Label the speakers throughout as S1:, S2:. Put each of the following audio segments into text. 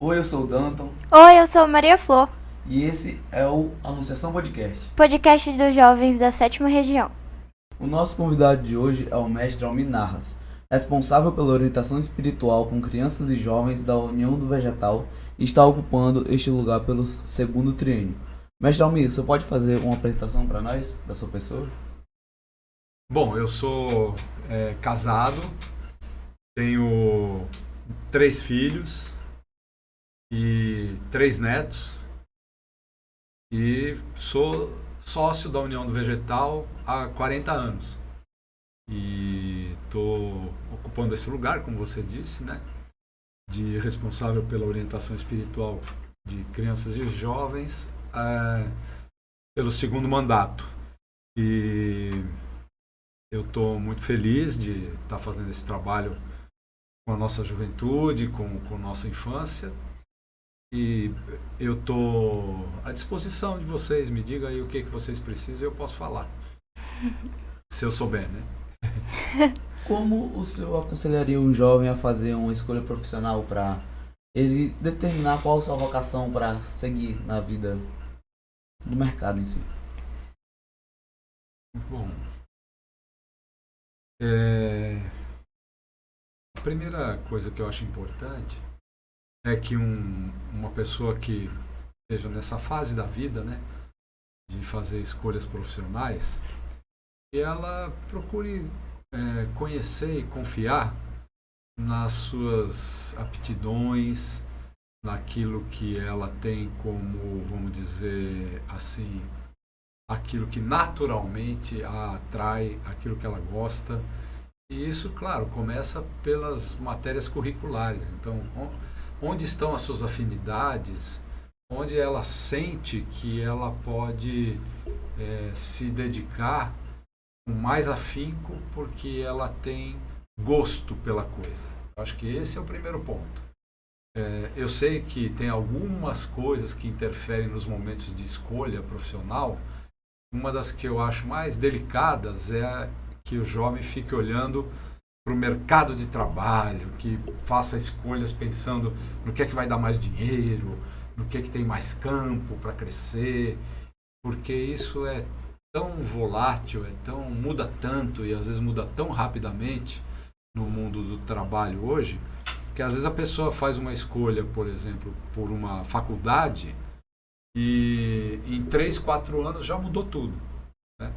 S1: Oi, eu sou o Danton
S2: Oi, eu sou Maria Flor,
S1: e esse é o Anunciação Podcast.
S2: podcast dos jovens da sétima região.
S1: O nosso convidado de hoje é o mestre Almir Narras, responsável pela orientação espiritual com crianças e jovens da União do Vegetal e está ocupando este lugar pelo segundo triênio. Mestre Almir, você pode fazer uma apresentação para nós da sua pessoa?
S3: Bom, eu sou casado, tenho 3 filhos e 3 netos e sou sócio da União do Vegetal há 40 anos. E estou ocupando esse lugar, como você disse, né, de responsável pela orientação espiritual de crianças e jovens pelo segundo mandato. E eu estou muito feliz de estar fazendo esse trabalho com a nossa juventude, com nossa infância. E eu estou à disposição de vocês. Me diga aí o que vocês precisam e eu posso falar. Se eu souber, né?
S1: Como o senhor aconselharia um jovem a fazer uma escolha profissional para ele determinar qual a sua vocação para seguir na vida do mercado em si?
S3: Bom, a primeira coisa que eu acho importante é que uma pessoa que esteja nessa fase da vida, né, de fazer escolhas profissionais, que ela procure conhecer e confiar nas suas aptidões, naquilo que ela tem como, vamos dizer assim, aquilo que naturalmente a atrai, aquilo que ela gosta. E isso, claro, começa pelas matérias curriculares. Então, onde estão as suas afinidades, onde ela sente que ela pode se dedicar com mais afinco porque ela tem gosto pela coisa. Eu acho que esse é o primeiro ponto. Eu sei que tem algumas coisas que interferem nos momentos de escolha profissional. Uma das que eu acho mais delicadas é que o jovem fique olhando para o mercado de trabalho, que faça escolhas pensando no que é que vai dar mais dinheiro, no que é que tem mais campo para crescer, porque isso é tão volátil, muda tanto e às vezes muda tão rapidamente no mundo do trabalho hoje, que às vezes a pessoa faz uma escolha, por exemplo, por uma faculdade e em 3, 4 anos já mudou tudo, né?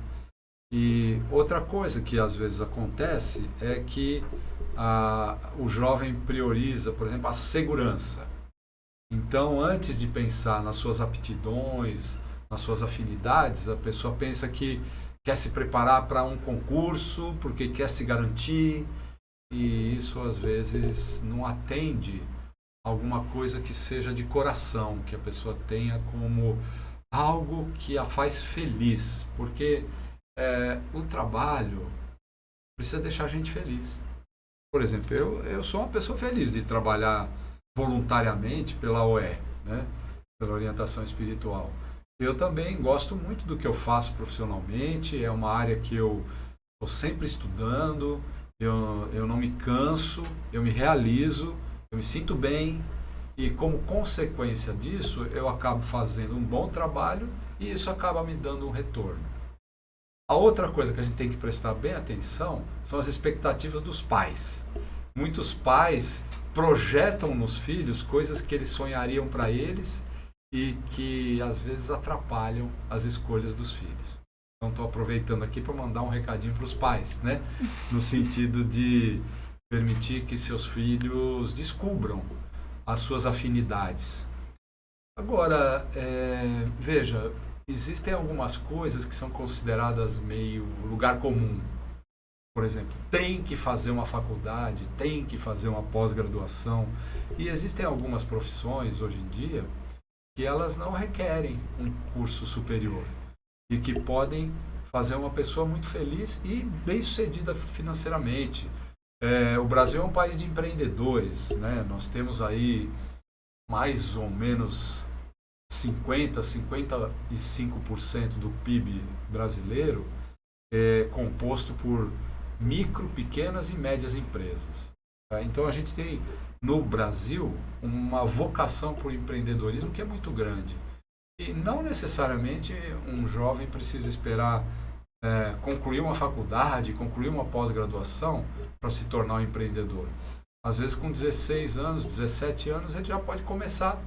S3: E outra coisa que às vezes acontece é que o jovem prioriza, por exemplo, a segurança. Então, antes de pensar nas suas aptidões, nas suas afinidades, a pessoa pensa que quer se preparar para um concurso, porque quer se garantir, e isso às vezes não atende alguma coisa que seja de coração, que a pessoa tenha como algo que a faz feliz, porque o trabalho precisa deixar a gente feliz. Por exemplo, eu sou uma pessoa feliz de trabalhar voluntariamente pela OE, né? Pela orientação espiritual. Eu também gosto muito do que eu faço profissionalmente, é uma área que eu estou sempre estudando, eu não me canso, eu me realizo, eu me sinto bem e como consequência disso eu acabo fazendo um bom trabalho e isso acaba me dando um retorno. A outra coisa que a gente tem que prestar bem atenção são as expectativas dos pais. Muitos pais projetam nos filhos coisas que eles sonhariam para eles e que às vezes atrapalham as escolhas dos filhos. Então estou aproveitando aqui para mandar um recadinho para os pais, né? No sentido de permitir que seus filhos descubram as suas afinidades. Agora, veja, existem algumas coisas que são consideradas meio lugar comum. Por exemplo, tem que fazer uma faculdade, tem que fazer uma pós-graduação. E existem algumas profissões hoje em dia que elas não requerem um curso superior e que podem fazer uma pessoa muito feliz e bem-sucedida financeiramente. O Brasil é um país de empreendedores, né? Nós temos aí mais ou menos 55% do PIB brasileiro composto por micro, pequenas e médias empresas. Tá? Então a gente tem no Brasil uma vocação por empreendedorismo que é muito grande. E não necessariamente um jovem precisa esperar concluir uma faculdade, concluir uma pós-graduação para se tornar um empreendedor. Às vezes com 16 anos, 17 anos, ele já pode começar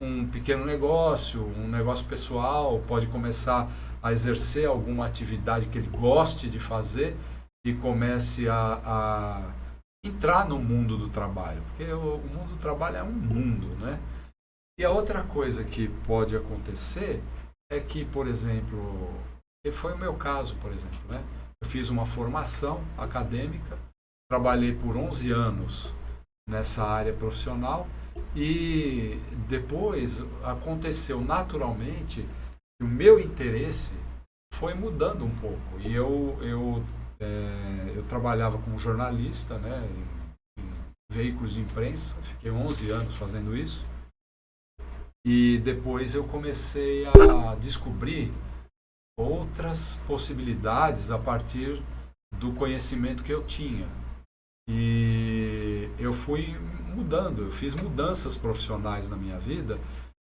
S3: um pequeno negócio, um negócio pessoal, pode começar a exercer alguma atividade que ele goste de fazer e comece a entrar no mundo do trabalho, porque o mundo do trabalho é um mundo, né? E a outra coisa que pode acontecer é que, por exemplo, foi o meu caso, por exemplo, né? Eu fiz uma formação acadêmica, trabalhei por 11 anos nessa área profissional e depois aconteceu naturalmente que o meu interesse foi mudando um pouco. E eu trabalhava como jornalista, né, em veículos de imprensa, fiquei 11 anos fazendo isso. E depois eu comecei a descobrir outras possibilidades a partir do conhecimento que eu tinha. E eu fui mudando, eu fiz mudanças profissionais na minha vida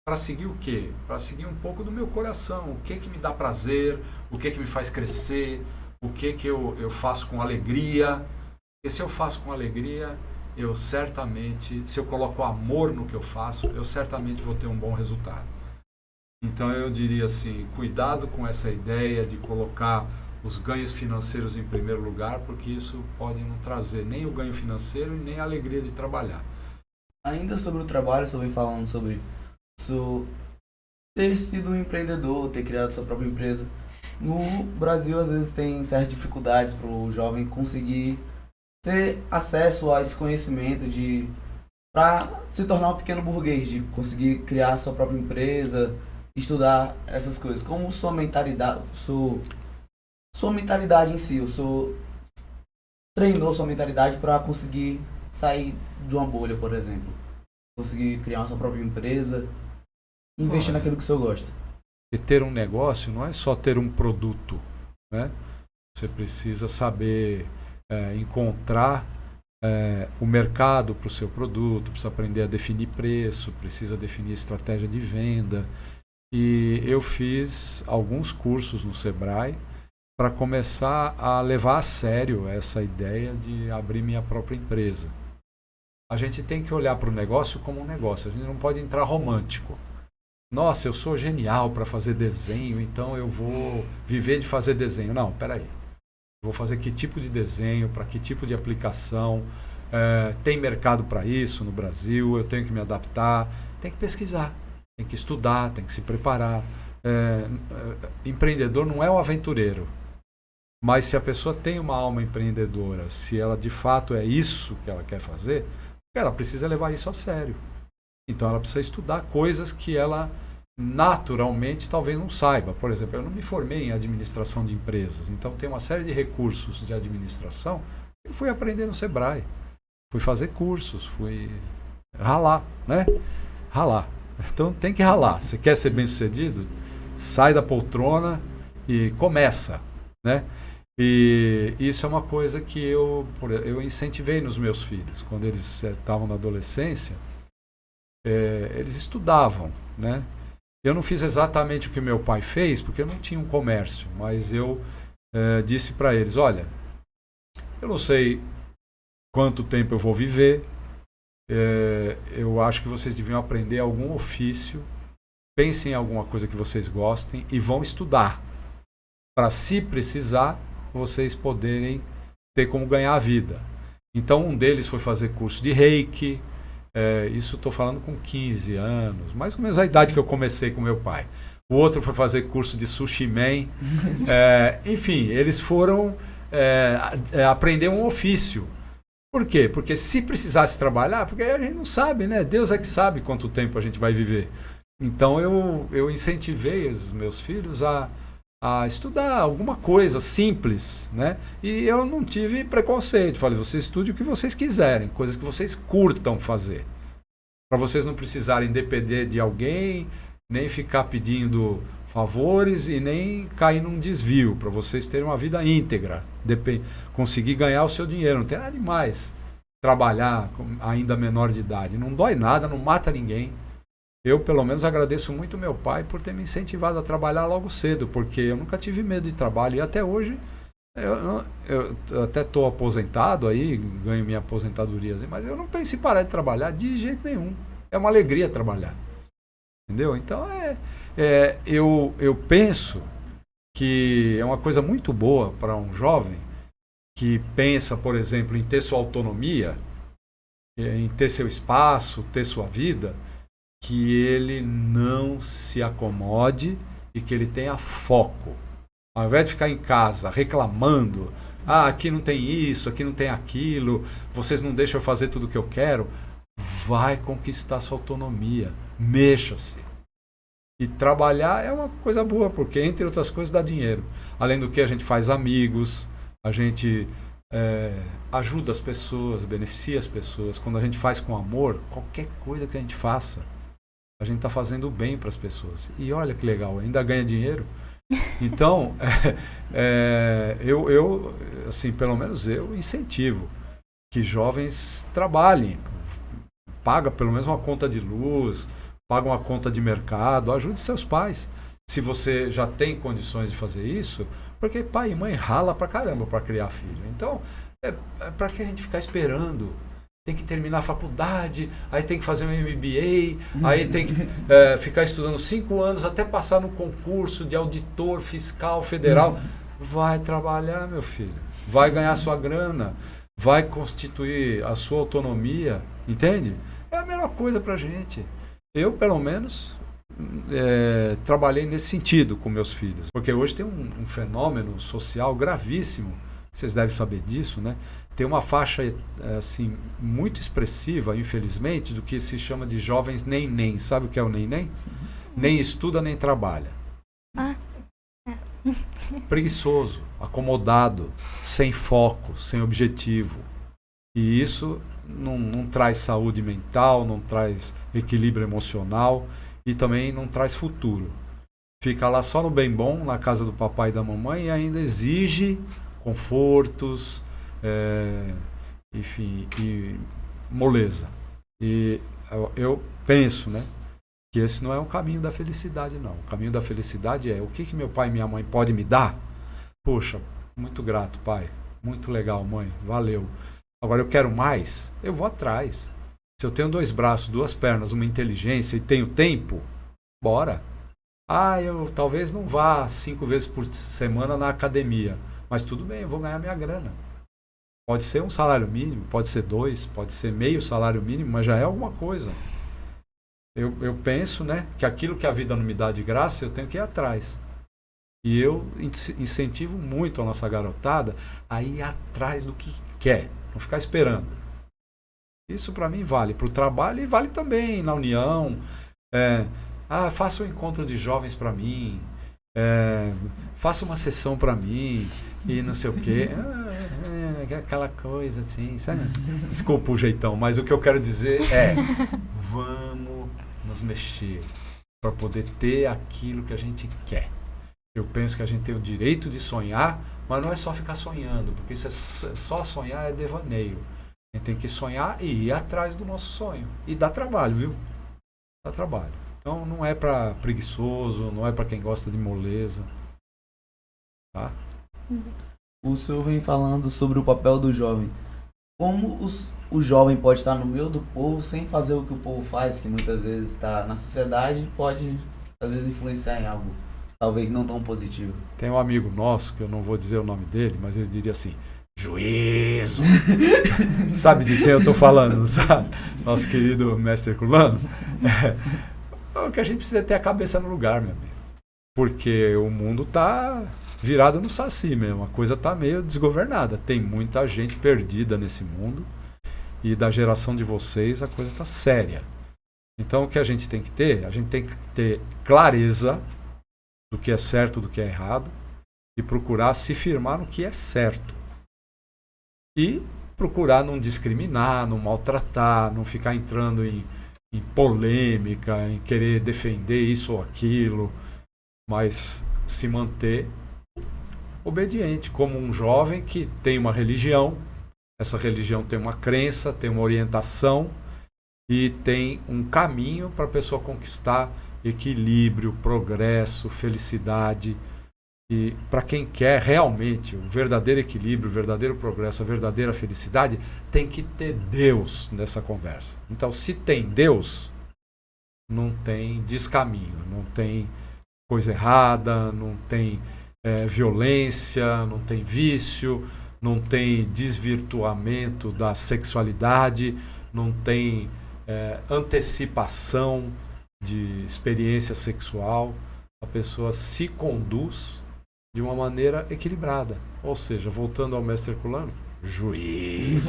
S3: para seguir o quê? Para seguir um pouco do meu coração, o que me dá prazer, o que me faz crescer, o que eu faço com alegria. Porque se eu faço com alegria, eu certamente, se eu coloco amor no que eu faço, eu certamente vou ter um bom resultado. Então eu diria assim, cuidado com essa ideia de colocar os ganhos financeiros em primeiro lugar, porque isso pode não trazer nem o ganho financeiro e nem a alegria de trabalhar.
S1: Ainda sobre o trabalho, você vem falando sobre ter sido um empreendedor, ter criado sua própria empresa. No Brasil, às vezes, tem certas dificuldades para o jovem conseguir ter acesso a esse conhecimento para se tornar um pequeno burguês, de conseguir criar sua própria empresa, estudar essas coisas. Como sua mentalidade em si, treinou sua mentalidade para conseguir sair de uma bolha, por exemplo, conseguir criar uma sua própria empresa, investir naquilo que o senhor gosta.
S3: E ter um negócio não é só ter um produto, né? Você precisa saber encontrar o mercado para o seu produto, precisa aprender a definir preço, precisa definir estratégia de venda. E eu fiz alguns cursos no Sebrae para começar a levar a sério essa ideia de abrir minha própria empresa. A gente tem que olhar para o negócio como um negócio, a gente não pode entrar romântico. Nossa, eu sou genial para fazer desenho, então eu vou viver de fazer desenho. Não, peraí. Eu vou fazer que tipo de desenho, para que tipo de aplicação, tem mercado para isso no Brasil, eu tenho que me adaptar, tem que pesquisar, tem que estudar, tem que se preparar. Empreendedor não é o aventureiro, mas se a pessoa tem uma alma empreendedora, se ela de fato é isso que ela quer fazer, ela precisa levar isso a sério. Então ela precisa estudar coisas que ela naturalmente talvez não saiba. Por exemplo, eu não me formei em administração de empresas, então tem uma série de recursos de administração que eu fui aprender no Sebrae. Fui fazer cursos, fui ralar, né? Ralar. Então tem que ralar. Você quer ser bem-sucedido? Sai da poltrona e começa, né? E isso é uma coisa que eu incentivei nos meus filhos. Quando eles estavam na adolescência, eles estudavam, né? Eu não fiz exatamente o que meu pai fez, porque eu não tinha um comércio, mas eu disse para eles, olha, eu não sei quanto tempo eu vou viver, eu acho que vocês deviam aprender algum ofício, pensem em alguma coisa que vocês gostem e vão estudar, para se precisar, vocês poderem ter como ganhar a vida. Então um deles foi fazer curso de Reiki, isso estou falando com 15 anos, mais ou menos a idade que eu comecei com meu pai. O outro foi fazer curso de Sushi Man. Enfim, eles foram aprender um ofício. Por quê? Porque se precisasse trabalhar, porque a gente não sabe, né? Deus é que sabe quanto tempo a gente vai viver. Então eu incentivei os meus filhos a estudar alguma coisa simples, né? E eu não tive preconceito. Falei, vocês estudem o que vocês quiserem, coisas que vocês curtam fazer. Para vocês não precisarem depender de alguém, nem ficar pedindo favores e nem cair num desvio, para vocês terem uma vida íntegra, conseguir ganhar o seu dinheiro, não tem nada demais. trabalhar ainda menor de idade. Não dói nada, não mata ninguém. Eu, pelo menos, agradeço muito meu pai por ter me incentivado a trabalhar logo cedo, porque eu nunca tive medo de trabalho. E até hoje, eu até estou aposentado aí, ganho minha aposentadoria, mas eu não penso em parar de trabalhar de jeito nenhum. É uma alegria trabalhar. Entendeu? Então, eu penso que é uma coisa muito boa para um jovem que pensa, por exemplo, em ter sua autonomia, em ter seu espaço, ter sua vida, que ele não se acomode e que ele tenha foco. Ao invés de ficar em casa reclamando, aqui não tem isso, aqui não tem aquilo, vocês não deixam eu fazer tudo o que eu quero, vai conquistar sua autonomia, mexa-se. E trabalhar é uma coisa boa, porque, entre outras coisas, dá dinheiro. Além do que, a gente faz amigos, a gente ajuda as pessoas, beneficia as pessoas. Quando a gente faz com amor, qualquer coisa que a gente faça, a gente está fazendo bem para as pessoas. E olha que legal, ainda ganha dinheiro. Então, eu, assim, pelo menos eu incentivo que jovens trabalhem. Paga pelo menos uma conta de luz, paga uma conta de mercado, ajude seus pais. Se você já tem condições de fazer isso, porque pai e mãe rala pra caramba para criar filho. Então, para que a gente ficar esperando? Tem que terminar a faculdade, aí tem que fazer um MBA, aí tem que ficar estudando 5 anos até passar no concurso de auditor fiscal federal. Vai trabalhar, meu filho. Vai ganhar sua grana. Vai constituir a sua autonomia. Entende? É a melhor coisa pra gente. Eu, pelo menos, trabalhei nesse sentido com meus filhos. Porque hoje tem um fenômeno social gravíssimo. Vocês devem saber disso, né? Tem uma faixa assim, muito expressiva, infelizmente, do que se chama de jovens nem-nem. Sabe o que é o nem-nem? Nem estuda, nem trabalha. Preguiçoso, acomodado, sem foco, sem objetivo. E isso não traz saúde mental, não traz equilíbrio emocional e também não traz futuro. Fica lá só no bem bom, na casa do papai e da mamãe, e ainda exige confortos, enfim, e moleza. E eu penso, né, que esse não é o caminho da felicidade, não. O caminho da felicidade é o que meu pai e minha mãe podem me dar? Poxa, muito grato, pai. Muito legal, mãe. Valeu. Agora eu quero mais, eu vou atrás. Se eu tenho 2 braços, 2 pernas, uma inteligência e tenho tempo, bora. Eu talvez não vá 5 vezes por semana na academia, mas tudo bem, eu vou ganhar minha grana. Pode ser um salário mínimo, pode ser 2, pode ser meio salário mínimo, mas já é alguma coisa. Eu penso, né, que aquilo que a vida não me dá de graça, eu tenho que ir atrás. E eu incentivo muito a nossa garotada a ir atrás do que quer, não ficar esperando. Isso para mim vale para o trabalho e vale também na união. Faça um encontro de jovens para mim, faça uma sessão para mim e não sei o quê. Aquela coisa assim, sabe? Desculpa o jeitão, mas o que eu quero dizer é: vamos nos mexer para poder ter aquilo que a gente quer. Eu penso que a gente tem o direito de sonhar, mas não é só ficar sonhando, porque isso só sonhar é devaneio. A gente tem que sonhar e ir atrás do nosso sonho. E dá trabalho, viu? Dá trabalho. Então não é para preguiçoso, não é para quem gosta de moleza. Tá?
S1: O senhor vem falando sobre o papel do jovem. Como o jovem pode estar no meio do povo sem fazer o que o povo faz, que muitas vezes está na sociedade, pode às vezes influenciar em algo talvez não tão positivo.
S3: Tem um amigo nosso, que eu não vou dizer o nome dele, mas ele diria assim: juízo! Sabe de quem eu estou falando, sabe? Nosso querido mestre Herculano. O que a gente precisa é ter a cabeça no lugar, meu amigo. Porque o mundo está virado no saci mesmo, a coisa está meio desgovernada. Tem muita gente perdida nesse mundo e da geração de vocês a coisa está séria. Então o que a gente tem que ter? A gente tem que ter clareza do que é certo, do que é errado e procurar se firmar no que é certo. E procurar não discriminar, não maltratar, não ficar entrando em polêmica, em querer defender isso ou aquilo, mas se manter obediente, como um jovem que tem uma religião, Essa religião tem uma crença, tem uma orientação e tem um caminho para a pessoa conquistar equilíbrio, progresso, felicidade. E para quem quer realmente o verdadeiro equilíbrio, o verdadeiro progresso, a verdadeira felicidade, tem que ter Deus nessa conversa. Então, se tem Deus, não tem descaminho, não tem coisa errada, não tem violência, não tem vício, não tem desvirtuamento da sexualidade, não tem antecipação de experiência sexual. A pessoa se conduz de uma maneira equilibrada. Ou seja, voltando ao mestre Herculano, juiz.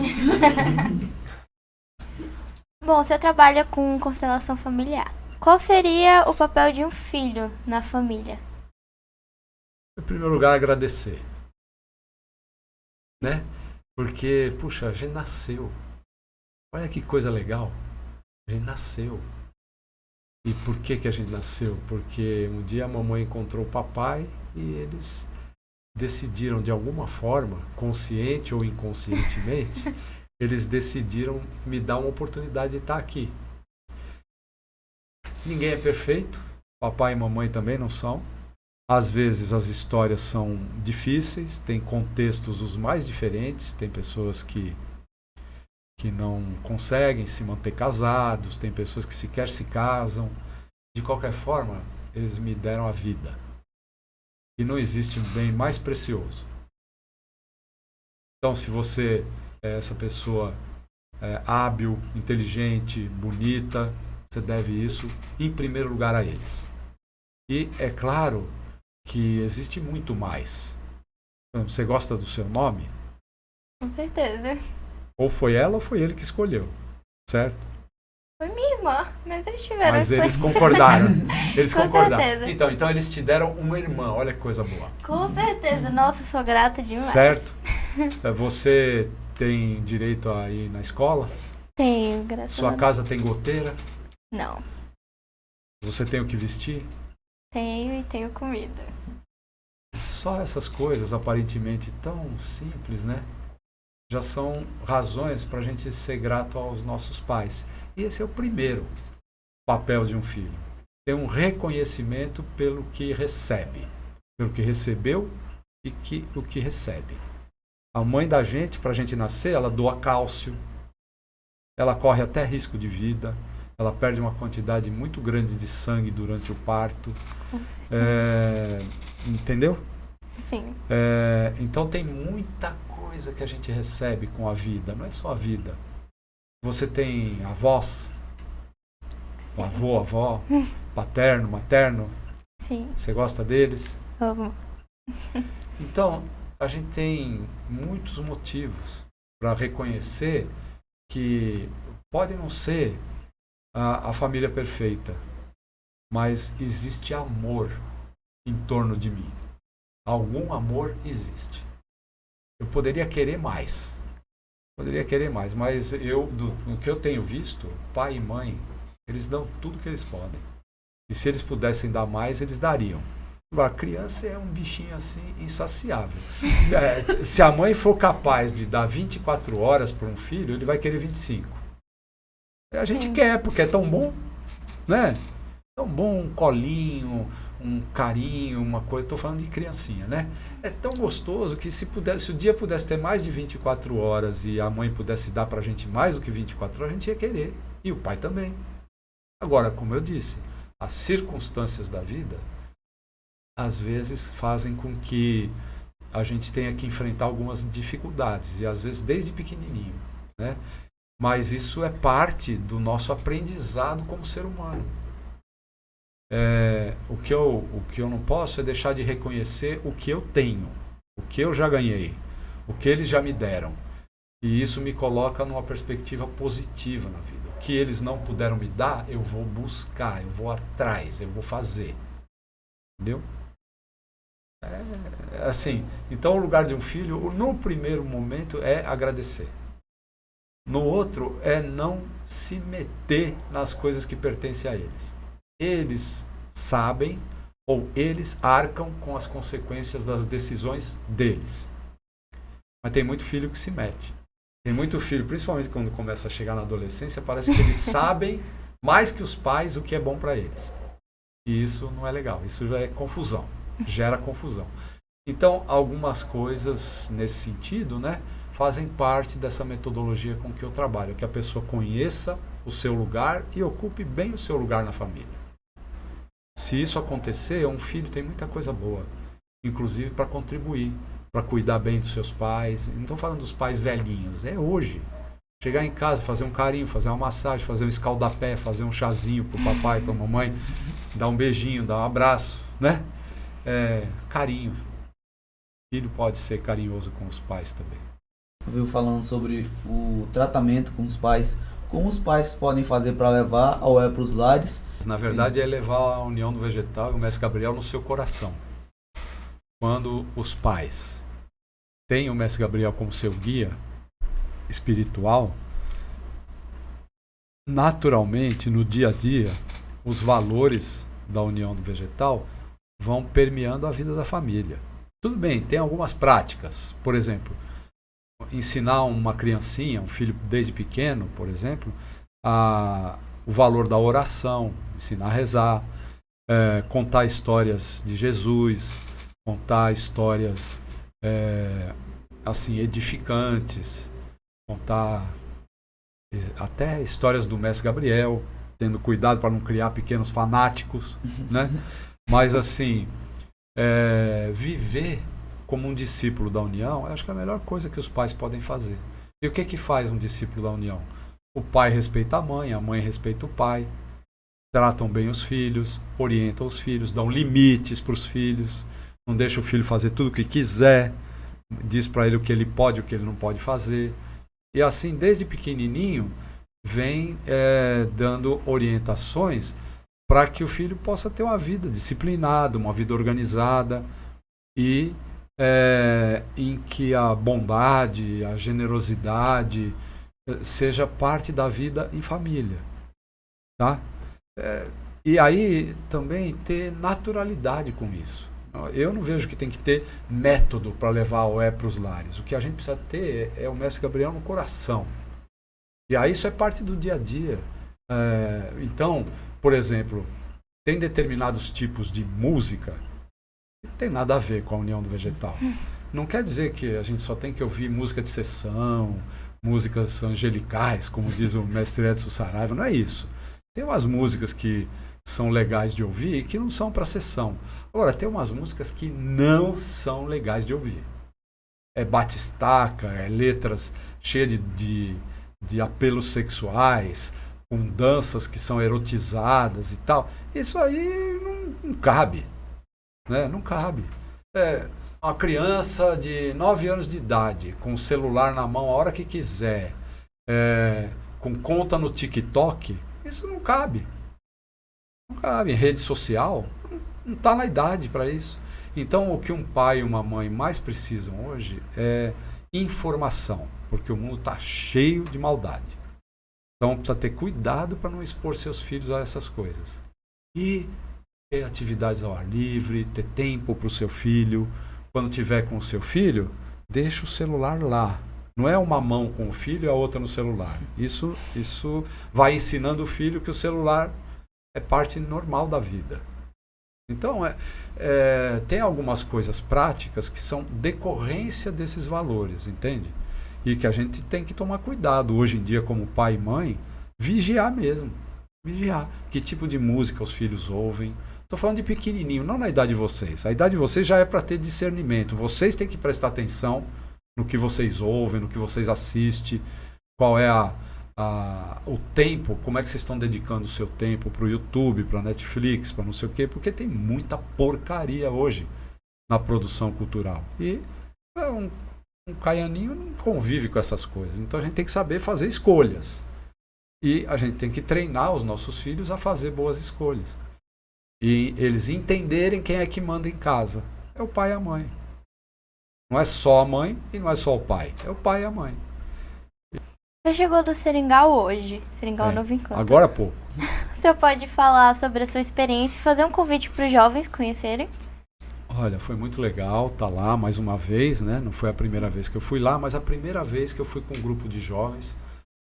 S2: Bom, você trabalha com constelação familiar. Qual seria o papel de um filho na família?
S3: Em primeiro lugar, agradecer. Né? Porque, puxa, a gente nasceu. Olha que coisa legal. A gente nasceu. E por que a gente nasceu? Porque um dia a mamãe encontrou o papai e eles decidiram, de alguma forma, consciente ou inconscientemente, eles decidiram me dar uma oportunidade de estar aqui. Ninguém é perfeito, papai e mamãe também não são. Às vezes as histórias são difíceis, tem contextos os mais diferentes, tem pessoas que não conseguem se manter casados, tem pessoas que sequer se casam. De qualquer forma, eles me deram a vida. E não existe um bem mais precioso. Então, se você é essa pessoa hábil, inteligente, bonita, você deve isso, em primeiro lugar, a eles. E é claro que existe muito mais. Você gosta do seu nome?
S2: Com certeza.
S3: Ou foi ela ou foi ele que escolheu, certo?
S2: Foi minha irmã, mas eles tiveram
S3: Mas
S2: a
S3: eles
S2: escolha.
S3: concordaram. Eles
S2: Com
S3: concordaram.
S2: certeza.
S3: Então eles te deram uma irmã, olha que coisa boa.
S2: Com certeza. Nossa, sou grata demais.
S3: Certo? Você tem direito a ir na escola?
S2: Tenho, graças a
S3: Sua
S2: Deus.
S3: casa tem goteira?
S2: Não.
S3: Você tem o que vestir?
S2: Tenho e tenho comida.
S3: Só essas coisas aparentemente tão simples, né? Já são razões para a gente ser grato aos nossos pais. E esse é o primeiro papel de um filho. Ter um reconhecimento pelo que recebe, pelo que recebeu e o que recebe. A mãe da gente, para a gente nascer, ela doa cálcio, ela corre até risco de vida, ela perde uma quantidade muito grande de sangue durante o parto.
S2: Com certeza.
S3: Entendeu?
S2: Sim.
S3: Então tem muita coisa que a gente recebe com a vida, não é só a vida. Você tem avós,
S2: Sim.
S3: avô, avó, paterno, materno,
S2: Sim.
S3: você gosta deles?
S2: Amo.
S3: Então, a gente tem muitos motivos para reconhecer que pode não ser a família perfeita, mas existe amor em torno de mim. Algum amor existe. Eu poderia querer mais. Mas do que eu tenho visto, pai e mãe, eles dão tudo que eles podem. E se eles pudessem dar mais, eles dariam. Agora, a criança é um bichinho assim insaciável. Se a mãe for capaz de dar 24 horas para um filho, ele vai querer 25. A gente quer, porque é tão bom, né? Tão bom um colinho, um carinho, uma coisa. Estou falando de criancinha, né? É tão gostoso que se o dia pudesse ter mais de 24 horas e a mãe pudesse dar para a gente mais do que 24 horas, a gente ia querer. E o pai também. Agora, como eu disse, as circunstâncias da vida às vezes fazem com que a gente tenha que enfrentar algumas dificuldades, e às vezes desde pequenininho, né? Mas isso é parte do nosso aprendizado como ser humano. O que eu não posso é deixar de reconhecer o que eu tenho, o que eu já ganhei, o que eles já me deram. E isso me coloca numa perspectiva positiva na vida. O que eles não puderam me dar, eu vou buscar, eu vou atrás, eu vou fazer. Entendeu? Assim, então o lugar de um filho, no primeiro momento, é agradecer. No outro, é não se meter nas coisas que pertencem a eles. Eles sabem ou eles arcam com as consequências das decisões deles. Mas tem muito filho que se mete. Tem muito filho, principalmente quando começa a chegar na adolescência, parece que eles sabem mais que os pais o que é bom para eles. E isso não é legal, isso já é confusão, gera confusão. Então, algumas coisas nesse sentido, né, fazem parte dessa metodologia com que eu trabalho, que a pessoa conheça o seu lugar e ocupe bem o seu lugar na família. Se isso acontecer, um filho tem muita coisa boa, inclusive para contribuir, para cuidar bem dos seus pais. Não estou falando dos pais velhinhos, é hoje. Chegar em casa, fazer um carinho, fazer uma massagem, fazer um escaldapé, fazer um chazinho para o papai, para a mamãe, dar um beijinho, dar um abraço, né? Carinho. O filho pode ser carinhoso com os pais também.
S1: Viu falando sobre o tratamento com os pais, como os pais podem fazer para levar a UE para os lares?
S3: Na verdade, é levar a união do vegetal e o Mestre Gabriel no seu coração. Quando os pais têm o Mestre Gabriel como seu guia espiritual, naturalmente, no dia a dia, os valores da união do vegetal vão permeando a vida da família. Tudo bem, tem algumas práticas. Por exemplo, ensinar uma criancinha, um filho desde pequeno, por exemplo, o valor da oração, ensinar a rezar, contar histórias de Jesus, contar histórias assim, edificantes, contar até histórias do Mestre Gabriel, tendo cuidado para não criar pequenos fanáticos, né? Mas assim, viver como um discípulo da união, eu acho que é a melhor coisa que os pais podem fazer. E o que faz um discípulo da união? O pai respeita a mãe respeita o pai, tratam bem os filhos, orientam os filhos, dão limites para os filhos, não deixa o filho fazer tudo o que quiser, diz para ele o que ele pode e o que ele não pode fazer. E assim, desde pequenininho, vem dando orientações para que o filho possa ter uma vida disciplinada, uma vida organizada e em que a bondade, a generosidade seja parte da vida em família, tá? E aí também ter naturalidade com isso. Eu não vejo que tem que ter método para levar a UE para os lares. O que a gente precisa ter é o Mestre Gabriel no coração. E aí isso é parte do dia a dia. Então, por exemplo, tem determinados tipos de música que não tem nada a ver com a união do vegetal. Não quer dizer que a gente só tem que ouvir música de sessão, músicas angelicais, como diz o mestre Edson Saraiva. Não é isso. Tem umas músicas que são legais de ouvir e que não são para sessão. Agora, tem umas músicas que não são legais de ouvir. É batistaca, letras cheias de apelos sexuais, com danças que são erotizadas e tal. Isso aí não cabe. Né? Não cabe. Uma criança de 9 anos de idade, com o celular na mão a hora que quiser, com conta no TikTok, isso não cabe. Não cabe. Em rede social, não está na idade para isso. Então, o que um pai e uma mãe mais precisam hoje é informação, porque o mundo está cheio de maldade. Então, precisa ter cuidado para não expor seus filhos a essas coisas. E ter atividades ao ar livre, ter tempo para o seu filho. Quando tiver com o seu filho, deixa o celular lá. Não é uma mão com o filho e a outra no celular. Isso vai ensinando o filho que o celular é parte normal da vida. Então, tem algumas coisas práticas que são decorrência desses valores, entende? E que a gente tem que tomar cuidado hoje em dia, como pai e mãe, vigiar mesmo. Vigiar. Que tipo de música os filhos ouvem. Estou falando de pequenininho, não na idade de vocês. A idade de vocês já é para ter discernimento. Vocês têm que prestar atenção no que vocês ouvem, no que vocês assistem, qual é o tempo, como é que vocês estão dedicando o seu tempo para o YouTube, para a Netflix, para não sei o quê, porque tem muita porcaria hoje na produção cultural. E um caianinho não convive com essas coisas. Então a gente tem que saber fazer escolhas. E a gente tem que treinar os nossos filhos a fazer boas escolhas. E eles entenderem quem é que manda em casa. É o pai e a mãe. Não é só a mãe e não é só o pai. É o pai e a mãe.
S2: Você chegou do Seringal hoje. Seringal Novo Encanto.
S3: Agora há pouco.
S2: Você pode falar sobre a sua experiência e fazer um convite para os jovens conhecerem?
S3: Olha, foi muito legal estar lá mais uma vez, né? Não foi a primeira vez que eu fui lá, mas a primeira vez que eu fui com um grupo de jovens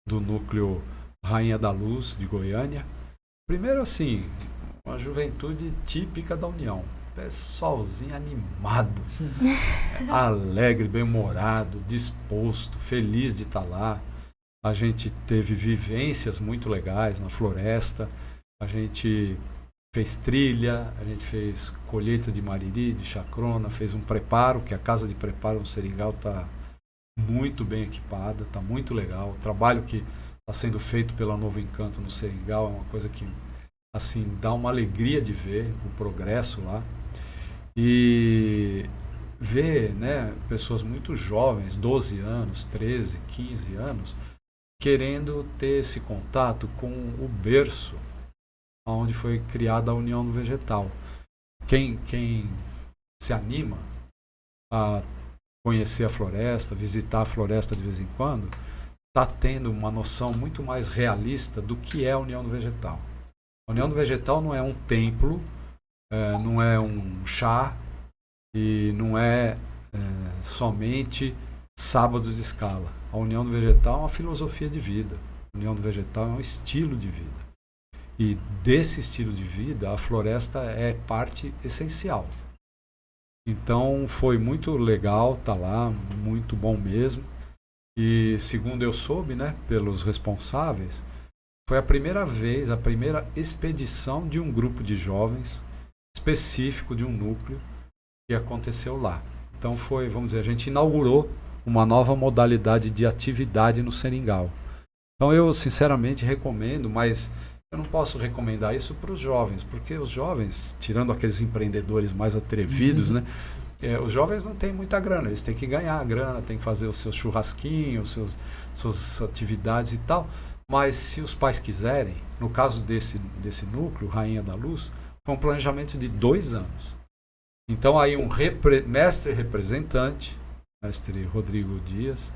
S3: do núcleo Rainha da Luz de Goiânia. Primeiro assim, uma juventude típica da União. Pessoalzinho animado, alegre, bem-humorado, disposto, feliz de estar lá. A gente teve vivências muito legais na floresta. A gente fez trilha, a gente fez colheita de mariri, de chacrona, fez um preparo, que a casa de preparo no Seringal está muito bem equipada, está muito legal. O trabalho que está sendo feito pela Novo Encanto no Seringal é uma coisa que assim dá uma alegria de ver o progresso lá. E ver, né, pessoas muito jovens, 12 anos, 13, 15 anos, querendo ter esse contato com o berço onde foi criada a União do Vegetal. Quem se anima a conhecer a floresta, visitar a floresta de vez em quando, está tendo uma noção muito mais realista do que é a União do Vegetal. A União do Vegetal não é um templo, não é um chá e não é somente sábados de escala. A União do Vegetal é uma filosofia de vida. A União do Vegetal é um estilo de vida. E desse estilo de vida, a floresta é parte essencial. Então foi muito legal estar lá, muito bom mesmo. E segundo eu soube, né, pelos responsáveis, foi a primeira vez, a primeira expedição de um grupo de jovens específico de um núcleo que aconteceu lá. Então foi, vamos dizer, a gente inaugurou uma nova modalidade de atividade no Seringal. Então eu sinceramente recomendo, mas eu não posso recomendar isso para os jovens, porque os jovens, tirando aqueles empreendedores mais atrevidos, né, os jovens não têm muita grana, eles têm que ganhar a grana, têm que fazer os seus churrasquinhos, suas atividades e tal. Mas se os pais quiserem, no caso desse núcleo, Rainha da Luz, foi um planejamento de 2 anos. Então aí um mestre representante, mestre Rodrigo Dias,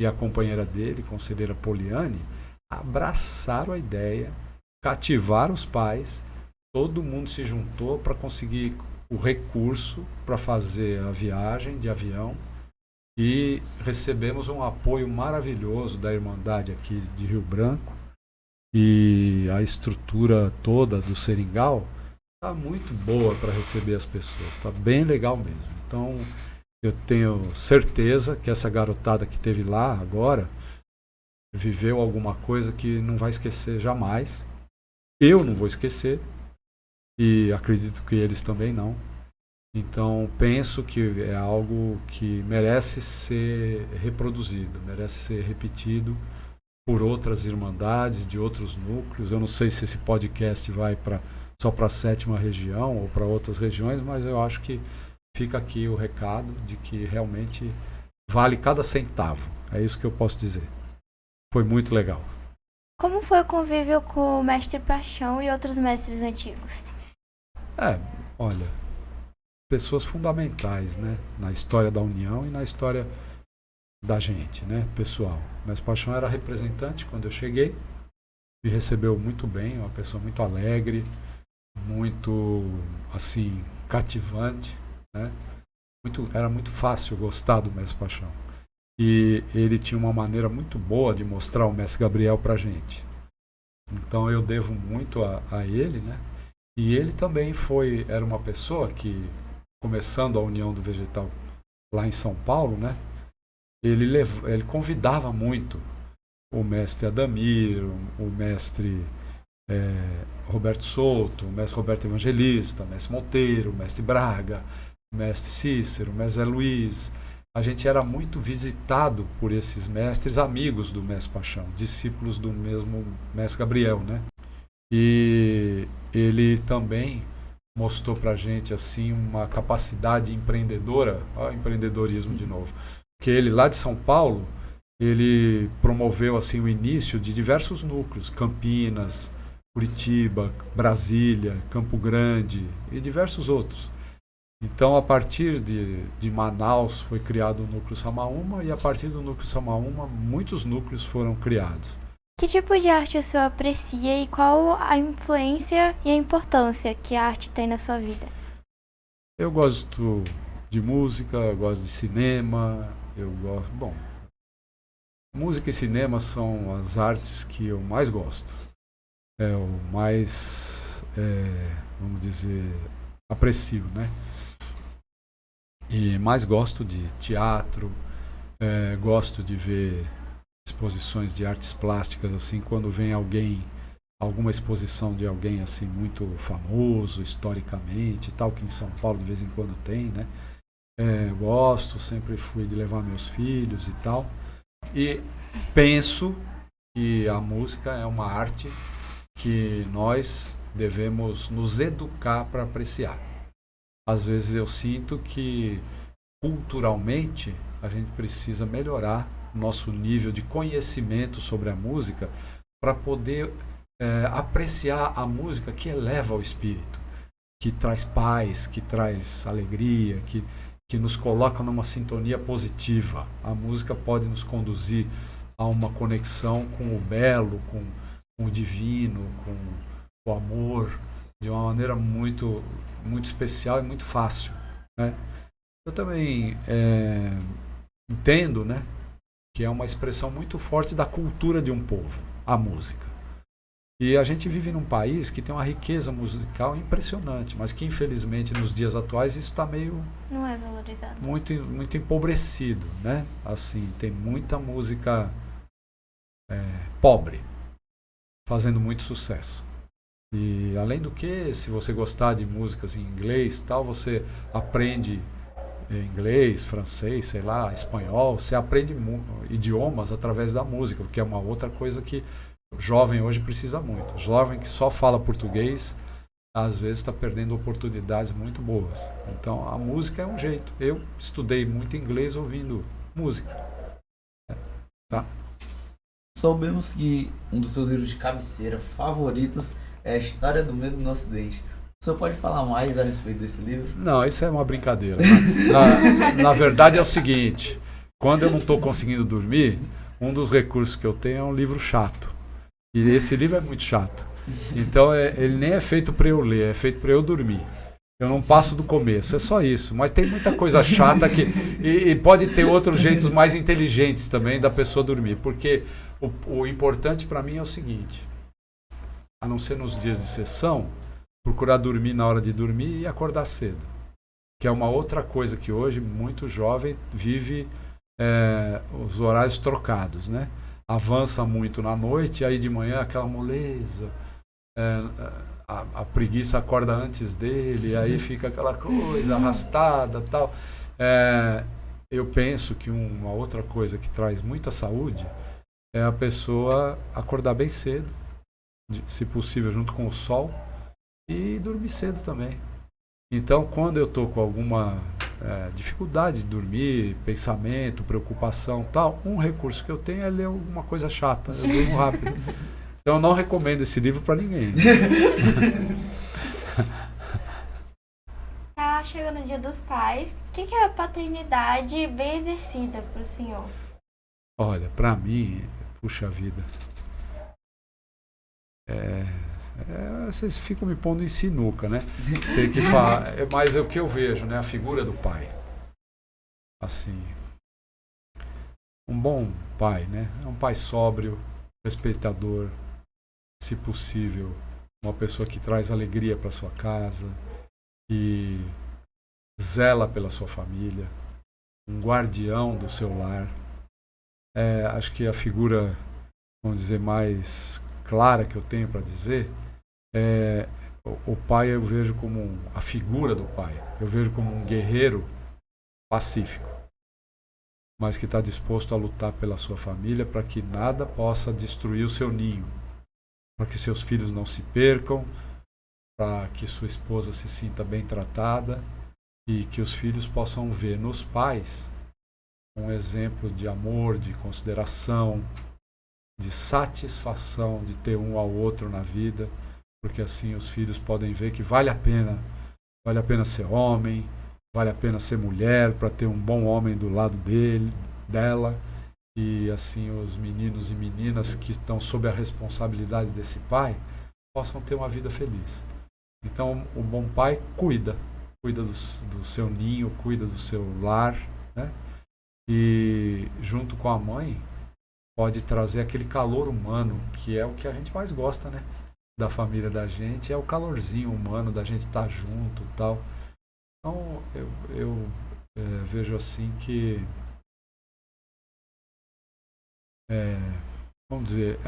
S3: e a companheira dele, conselheira Poliane, abraçaram a ideia, cativaram os pais, todo mundo se juntou para conseguir o recurso para fazer a viagem de avião e recebemos um apoio maravilhoso da Irmandade aqui de Rio Branco e a estrutura toda do Seringal está muito boa para receber as pessoas, está bem legal mesmo. Então eu tenho certeza que essa garotada que esteve lá agora viveu alguma coisa que não vai esquecer jamais. Eu não vou esquecer e acredito que eles também não. Então penso que é algo que merece ser reproduzido, merece ser repetido por outras irmandades, de outros núcleos. Eu não sei se esse podcast vai só para a 7ª região ou para outras regiões, mas eu acho que fica aqui o recado de que realmente vale cada centavo. É isso que eu posso dizer. Foi muito legal.
S2: Como foi o convívio com o mestre Paixão e outros mestres antigos?
S3: Olha, pessoas fundamentais, né, na história da União e na história da gente, né, pessoal. O mestre Paixão era representante quando eu cheguei, me recebeu muito bem, uma pessoa muito alegre, muito, assim, cativante, né? Era muito fácil gostar do mestre Paixão. E ele tinha uma maneira muito boa de mostrar o mestre Gabriel pra gente. Então eu devo muito a ele, né? E ele também era uma pessoa que, começando a União do Vegetal lá em São Paulo, né? Ele convidava muito o mestre Adamir, o mestre Roberto Souto, o mestre Roberto Evangelista, o mestre Monteiro, o mestre Braga, o mestre Cícero, o mestre Zé Luiz. A gente era muito visitado por esses mestres amigos do mestre Paixão, discípulos do mesmo mestre Gabriel, né? E ele também mostrou pra gente assim uma capacidade empreendedora, ó, empreendedorismo de novo. Porque ele lá de São Paulo, ele promoveu assim o início de diversos núcleos, Campinas, Curitiba, Brasília, Campo Grande e diversos outros. Então, a partir de Manaus foi criado o Núcleo Samaúma e a partir do Núcleo Samaúma muitos núcleos foram criados.
S2: Que tipo de arte o senhor aprecia e qual a influência e a importância que a arte tem na sua vida?
S3: Eu gosto de música, eu gosto de cinema, eu gosto... Bom, música e cinema são as artes que eu mais gosto. É o mais, vamos dizer, aprecio, né? E mais gosto de teatro, gosto de ver exposições de artes plásticas, assim, quando vem alguma exposição de alguém assim muito famoso historicamente, tal, que em São Paulo de vez em quando tem, né? Gosto, sempre fui de levar meus filhos e tal. E penso que a música é uma arte que nós devemos nos educar para apreciar. Às vezes eu sinto que culturalmente a gente precisa melhorar nosso nível de conhecimento sobre a música para poder apreciar a música que eleva o espírito, que traz paz, que traz alegria, que nos coloca numa sintonia positiva. A música pode nos conduzir a uma conexão com o belo, com o divino, com o amor, de uma maneira muito, muito especial e muito fácil, né? Eu também entendo, né, que é uma expressão muito forte da cultura de um povo, a música. E a gente vive num país que tem uma riqueza musical impressionante, mas que infelizmente nos dias atuais isso está meio...
S2: Não é valorizado.
S3: Muito, muito empobrecido, né? Assim, tem muita música pobre, fazendo muito sucesso. E além do que, se você gostar de músicas em inglês, tal, você aprende inglês, francês, sei lá, espanhol, você aprende idiomas através da música, que é uma outra coisa que o jovem hoje precisa muito. O jovem que só fala português, às vezes está perdendo oportunidades muito boas. Então a música é um jeito. Eu estudei muito inglês ouvindo música. Tá?
S1: Soubemos que um dos seus livros de cabeceira favoritos é A História do Medo no Ocidente. O senhor pode falar mais a respeito desse livro?
S3: Não, isso é uma brincadeira. Na verdade é o seguinte, quando eu não estou conseguindo dormir, um dos recursos que eu tenho é um livro chato. E esse livro é muito chato. Então ele nem é feito para eu ler, é feito para eu dormir. Eu não passo do começo, é só isso. Mas tem muita coisa chata que... E pode ter outros jeitos mais inteligentes também da pessoa dormir. Porque o importante para mim é o seguinte, a não ser nos dias de sessão, procurar dormir na hora de dormir e acordar cedo. Que é uma outra coisa que hoje muito jovem vive os horários trocados, né? Avança muito na noite, e aí de manhã aquela moleza, a preguiça acorda antes dele, aí fica aquela coisa arrastada, tal. Eu penso que uma outra coisa que traz muita saúde é a pessoa acordar bem cedo, se possível junto com o sol, e dormir cedo também. Então, quando eu estou com alguma dificuldade de dormir, pensamento, preocupação, tal, um recurso que eu tenho é ler alguma coisa chata, eu durmo rápido. Então, eu não recomendo esse livro para ninguém.
S2: Tá chegando o Dia dos Pais. O que é a paternidade bem exercida para o senhor?
S3: Olha, para mim, puxa vida, vocês ficam me pondo em sinuca, né? Tem que falar, mas é o que eu vejo, né? A figura do pai. Assim, um bom pai, né? É um pai sóbrio, respeitador, se possível, uma pessoa que traz alegria para sua casa, que zela pela sua família, um guardião do seu lar. Acho que a figura, vamos dizer, mais clara que eu tenho para dizer o pai eu vejo como a figura do pai. Eu vejo como um guerreiro pacífico, mas que está disposto a lutar pela sua família para que nada possa destruir o seu ninho, para que seus filhos não se percam, para que sua esposa se sinta bem tratada e que os filhos possam ver nos pais um exemplo de amor, de consideração, de satisfação de ter um ao outro na vida, porque assim os filhos podem ver que vale a pena ser homem, vale a pena ser mulher para ter um bom homem do lado dela, e assim os meninos e meninas que estão sob a responsabilidade desse pai possam ter uma vida feliz. Então o bom pai cuida, cuida do seu ninho, cuida do seu lar, né? E junto com a mãe pode trazer aquele calor humano, que é o que a gente mais gosta, né? Da família da gente, é o calorzinho humano da gente estar junto e tal. Então eu vejo assim que vamos dizer,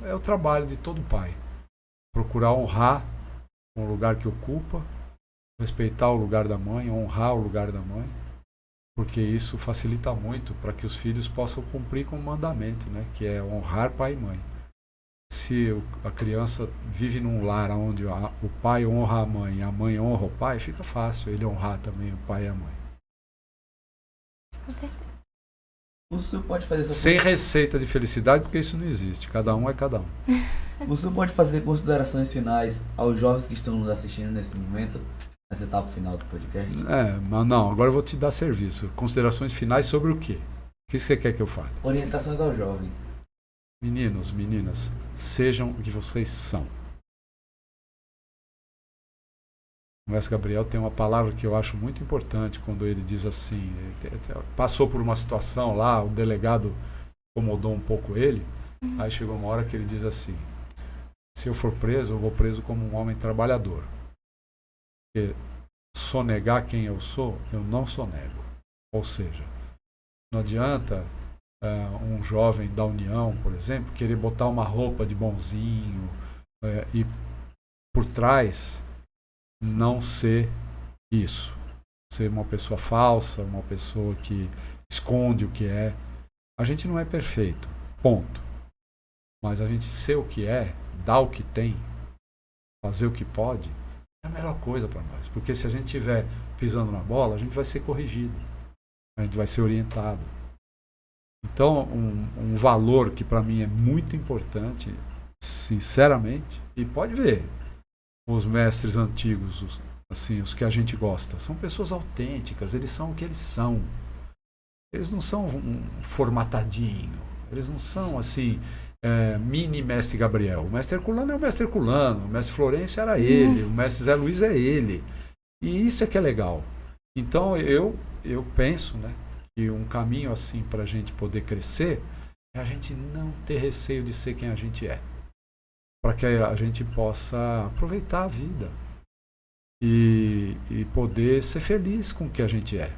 S3: é o trabalho de todo pai. Procurar honrar o lugar que ocupa, respeitar o lugar da mãe, honrar o lugar da mãe, porque isso facilita muito para que os filhos possam cumprir com o mandamento, né, que é honrar pai e mãe. Se a criança vive num lar onde o pai honra a mãe e a mãe honra o pai, fica fácil ele honrar também o pai e a mãe.
S2: Com certeza.
S1: O senhor pode fazer
S3: Sem receita de felicidade, porque isso não existe. Cada um é cada um.
S1: O senhor pode fazer considerações finais aos jovens que estão nos assistindo nesse momento, nessa etapa final do podcast?
S3: Mas não, agora eu vou te dar serviço. Considerações finais sobre o quê? O que você quer que eu fale?
S1: Orientações ao jovem.
S3: Meninos, meninas, sejam o que vocês são. O mestre Gabriel tem uma palavra que eu acho muito importante quando ele diz assim, passou por uma situação lá, o delegado incomodou um pouco ele, aí chegou uma hora que ele diz assim, se eu for preso, eu vou preso como um homem trabalhador. Porque sonegar quem eu sou, eu não sonego. Ou seja, não adianta um jovem da União, por exemplo, querer botar uma roupa de bonzinho e por trás não ser isso. Ser uma pessoa falsa, uma pessoa que esconde o que é. A gente não é perfeito, ponto. Mas a gente ser o que é, dar o que tem, fazer o que pode, é a melhor coisa para nós. Porque se a gente estiver pisando na bola, a gente vai ser corrigido. A gente vai ser orientado. Então, um valor que para mim é muito importante, sinceramente, e pode ver, os mestres antigos, os que a gente gosta, são pessoas autênticas, eles são o que eles são. Eles não são formatadinho, eles não são assim, mini mestre Gabriel. O mestre Herculano é o mestre Herculano, o mestre Florencio era ele, o mestre Zé Luiz é ele. E isso é que é legal. Então eu penso, né, que um caminho assim para a gente poder crescer é a gente não ter receio de ser quem a gente é. Para que a gente possa aproveitar a vida e poder ser feliz com o que a gente é.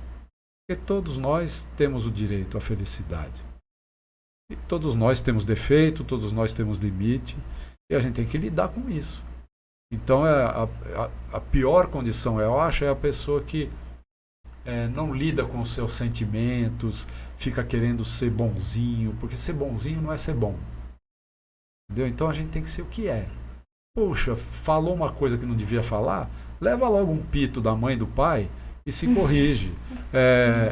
S3: Porque todos nós temos o direito à felicidade. E todos nós temos defeito, todos nós temos limite, e a gente tem que lidar com isso. Então a pior condição, eu acho, é a pessoa que não lida com os seus sentimentos, fica querendo ser bonzinho, porque ser bonzinho não é ser bom. Entendeu? Então a gente tem que ser o que é. Puxa, falou uma coisa que não devia falar, leva logo um pito da mãe e do pai e se corrige.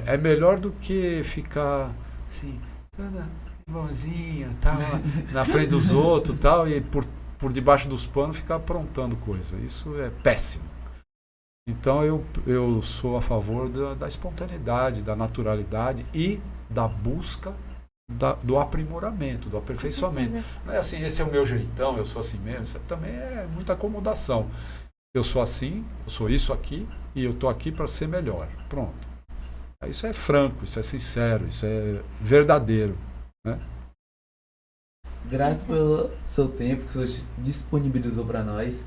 S3: É melhor do que ficar assim, toda bonzinha, tal, na frente dos outros, tal, e por debaixo dos panos ficar aprontando coisa. Isso é péssimo. Então eu sou a favor da espontaneidade, da naturalidade e da busca do aprimoramento, do aperfeiçoamento. Não é assim, esse é o meu jeitão, eu sou assim mesmo. Isso também é muita acomodação. Eu sou assim, eu sou isso aqui e eu estou aqui para ser melhor. Pronto. Isso é franco, isso é sincero, isso é verdadeiro, né?
S1: Grato pelo seu tempo que o senhor disponibilizou para nós.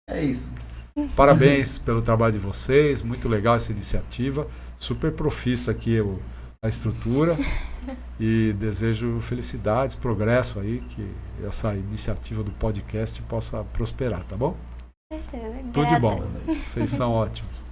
S1: É isso.
S3: Parabéns pelo trabalho de vocês, muito legal essa iniciativa, super profissa aqui a estrutura e desejo felicidades, progresso aí, que essa iniciativa do podcast possa prosperar, tá bom?
S2: Com certeza.
S3: Tudo de
S2: Grata.
S3: bom, vocês são ótimos.